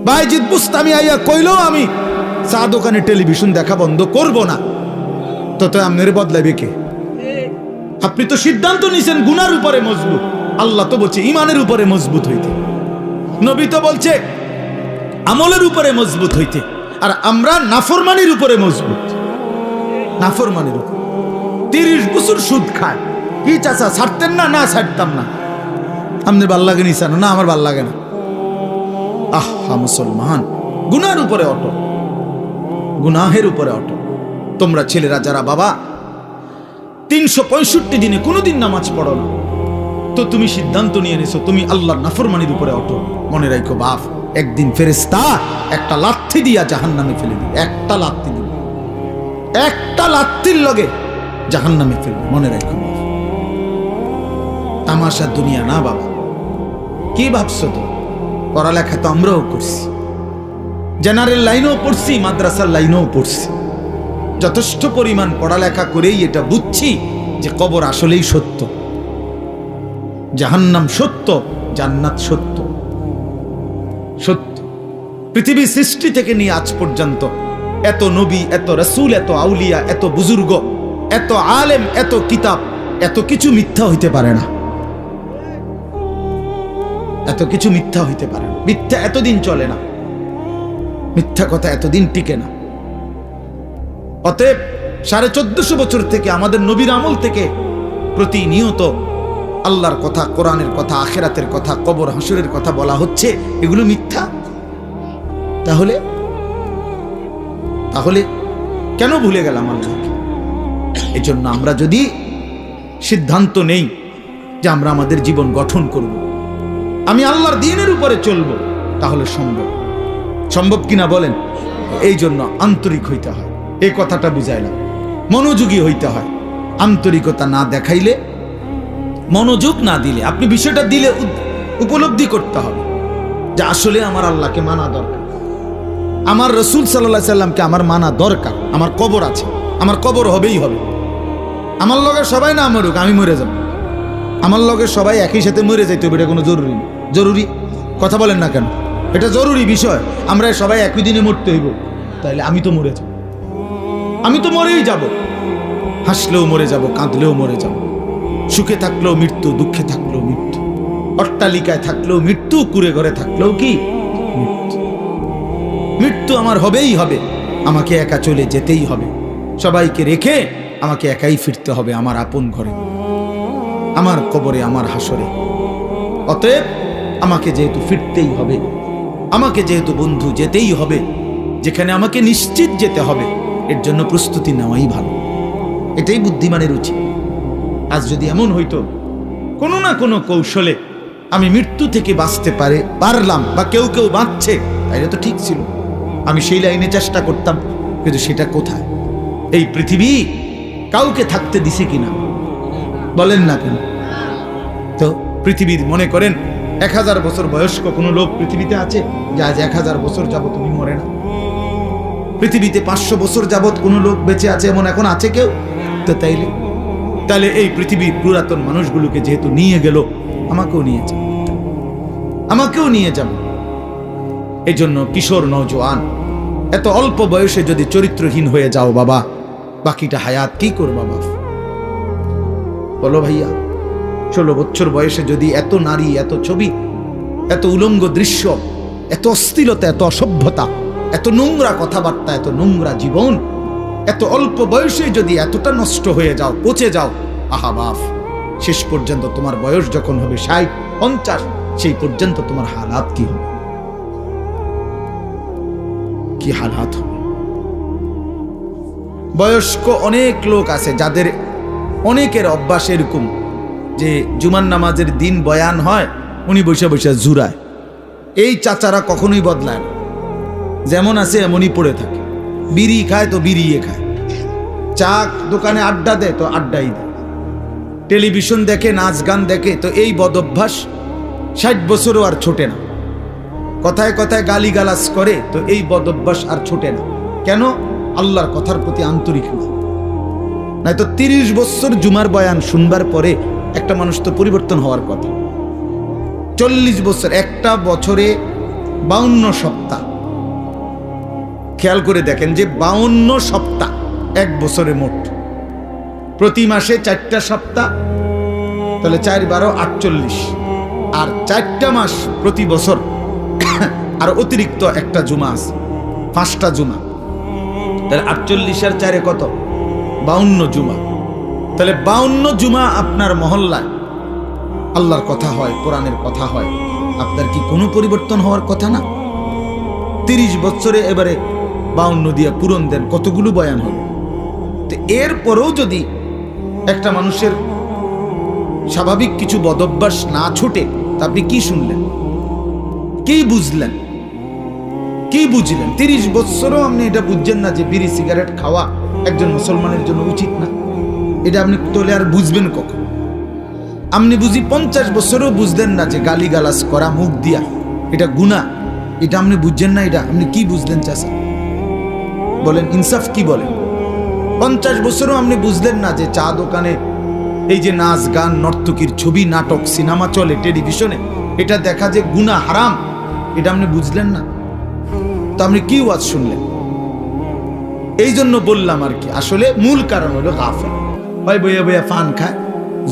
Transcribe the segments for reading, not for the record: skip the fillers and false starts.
বাইজিদ বুস্তামি আইয়া কইলো আমি চা দোকানে টেলিভিশন দেখা বন্ধ করব না, তো আপনার বদলাবে কে? আপনি তো সিদ্ধান্ত নিছেন গুনার উপরে মজবুত, আল্লাহ তো বলছে ইমানের উপরে মজবুত হইতে, নবী তো বলছে আমলের উপরে মজবুত হইতে, আর আমরা নাফরমানির উপরে মজবুত। নাফরমানির উপর 30 বছর সুদ খায়, কি চাচা ছাড়তেন না? না ছাড়তাম না। আপনার ভাল লাগে নিসানো? না আমার ভাল লাগে না। আহা মুসলমান, গুনার উপরে অটল, গুনাহের উপরে অটল। তোমরা ছেলেরা যারা বাবা 365 দিনে কোনোদিন নামাজ পড়ো না, তো তুমি সিদ্ধান্ত নিয়ে নিছো তুমি আল্লাহর নাফরমানির উপরে অটল। মনে রাখো বাপ, একদিন ফেরেশতা একটা লাথি দিয়া জাহান্নামে ফেলে দিবে। একটা লাথি দিবে, একটা লাথির লগে জাহান্নামে ফেলবে। মনে রাখো বাপ, তামাশা দুনিয়া না বাবা। কি ভাবছো তো? পড়ালেখা তো আমরাও করছি, জেনারেল লাইনেও পড়ছি, মাদ্রাসার লাইনেও পড়ছি। যথেষ্ট পরিমাণ পড়ালেখা করেই এটা বুঝছি যে কবর আসলেই সত্য, জাহান্নাম সত্য, জান্নাত সত্য। সত্য। পৃথিবী সৃষ্টি থেকে নিয়ে আজ পর্যন্ত এত নবী, এত রাসূল, এত আউলিয়া, এত বুজুর্গ, এত আলেম, এত কিতাব, এত কিছু মিথ্যা হইতে পারে না। এত কিছু মিথ্যা হইতে পারে না। মিথ্যা এতদিন চলে না, মিথ্যা কথা এতদিন টিকে না। অতএব 1450 বছর থেকে আমাদের নবীর আমল থেকে প্রতিনিয়ত আল্লাহর কথা, কোরআনের কথা, আখিরাতের কথা, কবর হাসরের কথা বলা হচ্ছে, এগুলো মিথ্যা। তাহলে তাহলে কেন ভুলে গেলাম আল্লাহকে? এজন্য আমরা যদি সিদ্ধান্ত নেই যে আমরা আমাদের জীবন গঠন করব, আমি আল্লাহর দ্বীনের উপরে চলবো, তাহলে সম্ভব। সম্ভব কিনা বলেন? এই জন্য আন্তরিক হইতে হয়, এই কথাটা বুঝাইলাম। মনোযোগী হইতে হয়। আন্তরিকতা না দেখাইলে, মনোযোগ না দিলে, আপনি বিষয়টা দিলে উপলব্ধি করতে হবে যে আসলে আমার আল্লাহকে মানা দরকার, আমার রসুল সাল্লাল্লাহু আলাইহি সাল্লামকে আমার মানা দরকার। আমার কবর আছে, আমার কবর হবেই হবে। আমার লগে সবাই না মরুক, আমি মরে যাব। আমার লগে সবাই একই সাথে মরে যাইতে হবে, এটা কোনো জরুরি না। জরুরি কথা বলেন না কেন? এটা জরুরি বিষয়। আমরা সবাই একই দিনে মরতে হইব, তাইলে আমি তো মরে যাব, আমি তো মরেই যাব। হাসলেও মরে যাব, কাঁদলেও মরে যাব, সুখে থাকলেও মৃত্যু, দুঃখে থাকলেও মৃত্যু, অট্টালিকায় থাকলেও মৃত্যু, কুড়ে ঘরে থাকলেও কি মৃত্যু। মৃত্যু আমার হবেই হবে, আমাকে একা চলে যেতেই হবে, সবাইকে রেখে আমাকে একাই ফিরতে হবে আমার আপন ঘরে, আমার কবরে, আমার হাসরে। অতএব আমাকে যেহেতু ফিরতেই হবে, আমাকে যেহেতু বন্ধু যেতেই হবে, যেখানে আমাকে নিশ্চিত যেতে হবে, এর জন্য প্রস্তুতি নেওয়াই ভালো। এটাই বুদ্ধিমানের উচিত। আজ যদি এমন হইতো কোনো না কোনো কৌশলে আমি মৃত্যু থেকে বাঁচতে পারলাম, বা কেউ কেউ বাঁচছে, তাইলে তো ঠিক ছিল, আমি সেই লাইনে চেষ্টা করতাম। কিন্তু সেটা কোথায়? এই পৃথিবী কাউকে থাকতে দিছে কিনা বলেন না কেন? তো পৃথিবীর মনে করেন 1000 বছর বয়স্ক কোনো লোক পৃথিবীতে আছে যে আজ 1000 বছর যাবত উনি মরে না? পৃথিবীতে 500 বছর যাবত কোনো লোক বেঁচে আছে এমন এখন আছে কেউ? তো তাহলে এই পৃথিবীর পুরাতন মানুষগুলোকে যেহেতু নিয়ে গেল, আমাকেও নিয়ে যাবে, আমাকেও নিয়ে যাবে। এই জন্য কিশোর নওজোয়ান, এত অল্প বয়সে যদি চরিত্রহীন হয়ে যাও বাবা, বাকিটা হায়াত কি করবা বাপ? বলো ভাইয়া, 16 বছর বয়সে যদি এত নারী, এত ছবি, এত উলঙ্গ দৃশ্য, এত অশ্লীলতা, এত অসভ্যতা, এত নোংরা কথাবার্তা, এত নোংরা জীবন, এত অল্প বয়সে যদি এতটা নষ্ট হয়ে যাও, পচে যাও, আহা বাপ, শেষ পর্যন্ত তোমার বয়স যখন হবে 60, 50, সেই পর্যন্ত তোমার হালাত কি হবে? কি হালাত হবে? বয়স্ক অনেক লোক আছে যাদের অনেকের অভ্যাস এরকম যে জুমার নামাজের দিন বয়ান হয়, উনি বসে বসে জুরায়। এই চাচারা কখনোই বদলায় না, যেমন আছে এমনই পড়ে থাকে। বিড়ি খায় তো বিড়িয়ে খায়, চা দোকানে আড্ডা দেয় তো আড্ডাই দেয়, টেলিভিশন দেখে, নাচ গান দেখে, তো এই বদ অভ্যাস 60 বছরও আর ছোটে না। কথায় কথায় গালিগালাজ করে, তো এই বদ অভ্যাস আর ছোটে না। কেন? আল্লাহর কথার প্রতি আন্তরিক না। নয়তো 30 বছর জুমার বয়ান শুনবার পরে একটা মানুষ তো পরিবর্তন হওয়ার কথা। 40 বছর, একটা বছরে 52 সপ্তাহ। খেয়াল করে দেখেন যে 52 সপ্তাহ এক বছরে মোট, প্রতি মাসে 4টা সপ্তাহ, তাহলে 4 12 48, আর 4টা মাস প্রতি বছর, আর অতিরিক্ত একটা জুমা আছে, 5টা জুমা, তাহলে 48 আর 4 কত? 52 জুমা। তাহলে 52 জুমা আপনার মহল্লায় আল্লাহর কথা হয়, কোরআনের কথা হয়, আপনার কি কোনো পরিবর্তন হওয়ার কথা না? 30 বছরে এবারে 52 দিয়ে পূরণ দেন, কতগুলো বয়ান হলো। তো এরপরেও যদি একটা মানুষের স্বাভাবিক কিছু বদভ্যাস না ছুটে, তা আপনি কি শুনলেন, কি বুঝলেন, কি বুঝলেন? 30 বছরও আপনি এটা বুঝছেন না যে বিড়ি সিগারেট খাওয়া একজন মুসলমানের জন্য উচিত না। এটা আপনি তোলে আর বুঝবেন কখন? আপনি বুঝি 50 বছরও বুঝলেন না যে গালিগালাজ করা মুখ দিয়া এটা গুনাহ, এটা আপনি বুঝছেন না। এটা আপনি কি বুঝলেন চাচা? বলেন, ইনসাফ কি বলেন? 50 বছরও আপনি বুঝলেন না যে চা দোকানে এই যে নাচ গান নর্তকীর ছবি নাটক সিনেমা চলে টেলিভিশনে, এটা দেখা যে গুনাহ হারাম, এটা আপনি বুঝলেন না। তো আপনি কি ওয়াজ শুনলেন? এই জন্য বললাম আর কি, আসলে মূল কারণ হলো গাফেল। হয় বইয়া বইয়া ফান খায়,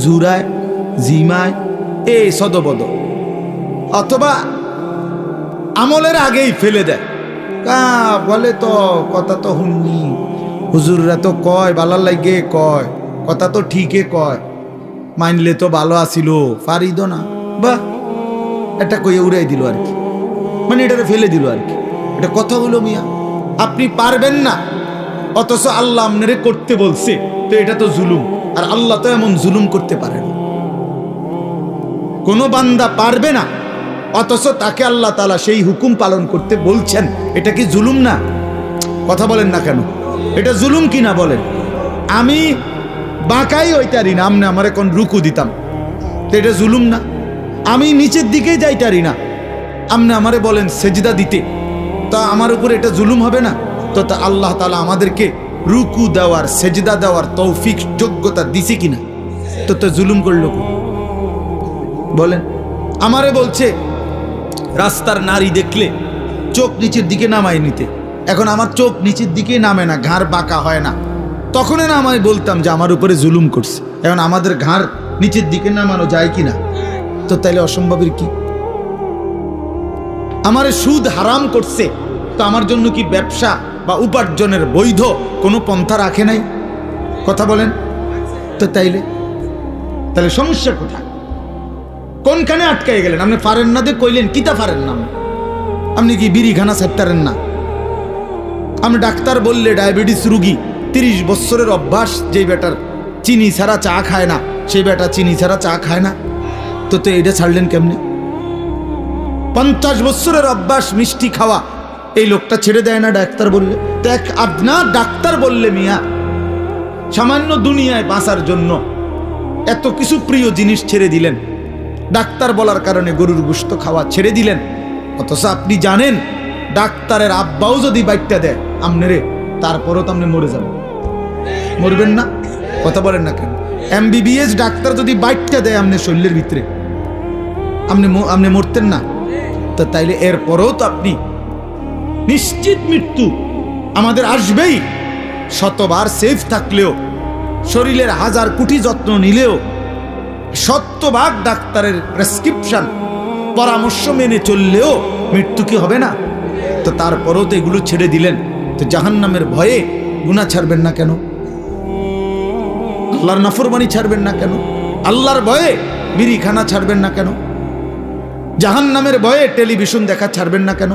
জুরায়, জিমায়, এই সদবদ, অথবা আমলের আগেই ফেলে দেয়। বলে তো কথা তো হুননি, হুজুররা তো কয় ভালো লাগে, কয় কথা তো ঠিকই কয়, মানলে তো ভালো আসিল, পারিদ না, বাহ, এটা কইয়ে উড়াই দিল আর কি, মানে এটা ফেলে দিল আর কি। এটা কথা হলো মিয়া, আপনি পারবেন না, অথচ আল্লাহ আপনারে করতে বলছে, তো এটা তো জুলুম। আর আল্লাহ তো এমন জুলুম করতে পারে না। কোন বান্দা পারবে না, অথচ তাকে আল্লাহ তাআলা সেই হুকুম পালন করতে বলছেন, এটা কি জুলুম না? কথা বলেন না কেন? এটা জুলুম কি না বলেন? আমি বাঁকাই হইতারি না, আমনে আমার এখন রুকু দিতাম, তো এটা জুলুম না? আমি নিচের দিকে যাইতারি না, আমনে আমারে বলেন সেজদা দিতে, তা আমার উপরে এটা জুলুম হবে না? তো তা আল্লাহ তাআলা আমাদেরকে রুকু দেওয়ার, সেজদা দেওয়ার তৌফিক যোগ্যতা দিছে কিনা? তো জুলুম করলো বলেন? আমারে বলছে রাস্তার নারী দেখলে চোখ নিচের দিকে নামাই নিতে, এখন আমার চোখ নিচের দিকে নামে না, ঘাড় বাঁকা হয় না, তখনই না আমি বলতাম যে আমার উপরে জুলুম করছে। এখন আমাদের ঘাড় নিচের দিকে নামানো যায় কিনা? তো তাইলে অসম্ভবের কি? আমারে সুদ হারাম করছে, তো আমার জন্য কি ব্যবসা বা উপার্জনের বৈধ কোনো পন্থা রাখে নাই? কথা বলেন তো। তাহলে সমস্যা কোথায়? কোনখানে আটকাই গেলেন? আপনি পারেন না, দিয়ে কইলেন কিতা পারেন না? আপনি কি বিড়ি খানা ছাড়তারেন না? আমি ডাক্তার বললে ডায়াবেটিস রুগী, 30 বছরের অভ্যাস, যেই বেটার চিনি ছাড়া চা খায় না, সেই বেটা চিনি ছাড়া চা খায় না, তো এটা ছাড়লেন কেমনে? 50 বছরের অভ্যাস মিষ্টি খাওয়া, এই লোকটা ছেড়ে দেয় না ডাক্তার বললে? দেখ, আপনার ডাক্তার বললে মিয়া সামান্য দুনিয়ায় বাঁচার জন্য এত কিছু প্রিয় জিনিস ছেড়ে দিলেন, ডাক্তার বলার কারণে গরুর গোশত খাওয়া ছেড়ে দিলেন, অথচ আপনি জানেন ডাক্তারের আব্বাও যদি বাইটটা দেয় আমনেরে, তারপরও তো আপনি মরে যাবেন। মরবেন না? কথা বলেন না কেন? MBBS ডাক্তার যদি বাইটটা দেয় আমনে শরীরের ভিতরে, আপনি মরতেন না? তো তাইলে এরপরও তো আপনি নিশ্চিত মৃত্যু আমাদের আসবেই। শতবার সেফ থাকলেও, শরীরের 1000 কোটি যত্ন নিলেও, 100 ডাক্তারের প্রেসক্রিপশন পরামর্শ মেনে চললেও মৃত্যু কি হবে না? তো তারপরও তো এগুলো ছেড়ে দিলেন, তো জাহান্নামের ভয়ে গুনাহ ছাড়বেন না কেন? আল্লাহর নাফরমানি ছাড়বেন না কেন? আল্লাহর ভয়ে বিড়ি খানা ছাড়বেন না কেন? জাহান্নামের ভয়ে টেলিভিশন দেখা ছাড়বেন না কেন?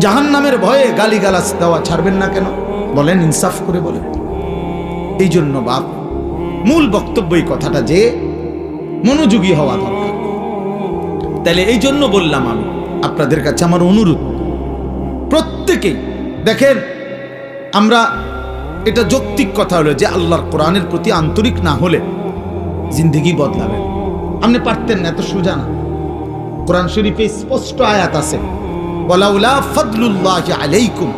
জাহান্নামের ভয়ে গালিগালাজ দেওয়া ছাড়বেন না কেন? বলেন, ইনসাফ করে বলেন। এই জন্য বাপ, মূল বক্তব্য এই কথাটা যে মনোযোগী হওয়া দরকার। তাহলে এই জন্য বললাম, আমি আপনাদের কাছে আমার অনুরোধ, প্রত্যেকেই দেখেন, আমরা এটা যৌক্তিক কথা হলো যে আল্লাহর কোরআনের প্রতি আন্তরিক না হলে জিন্দেগি বদলাবে। আপনি পারতেন না, এত সোজা না। কোরআন শরীফে স্পষ্ট আয়াত আছে, ওয়ালাউলা ফাদলুল্লাহি আলাইকুম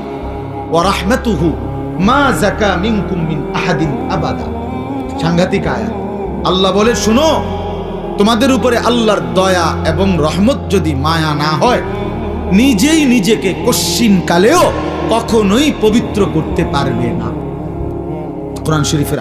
ওয়া রাহমাতুহু মা যাকা মিনকুম মিন আহাদিন আবাদা। সাংঘাতিক আয়াত। আল্লাহ বলে, শুনো, তোমাদের উপরে আল্লাহর দয়া এবং রহমত যদি মায়া না হয়, নিজেই নিজেকে কশ্চিন কালেও কখনোই পবিত্র করতে পারবে না। কোরআন শরীফের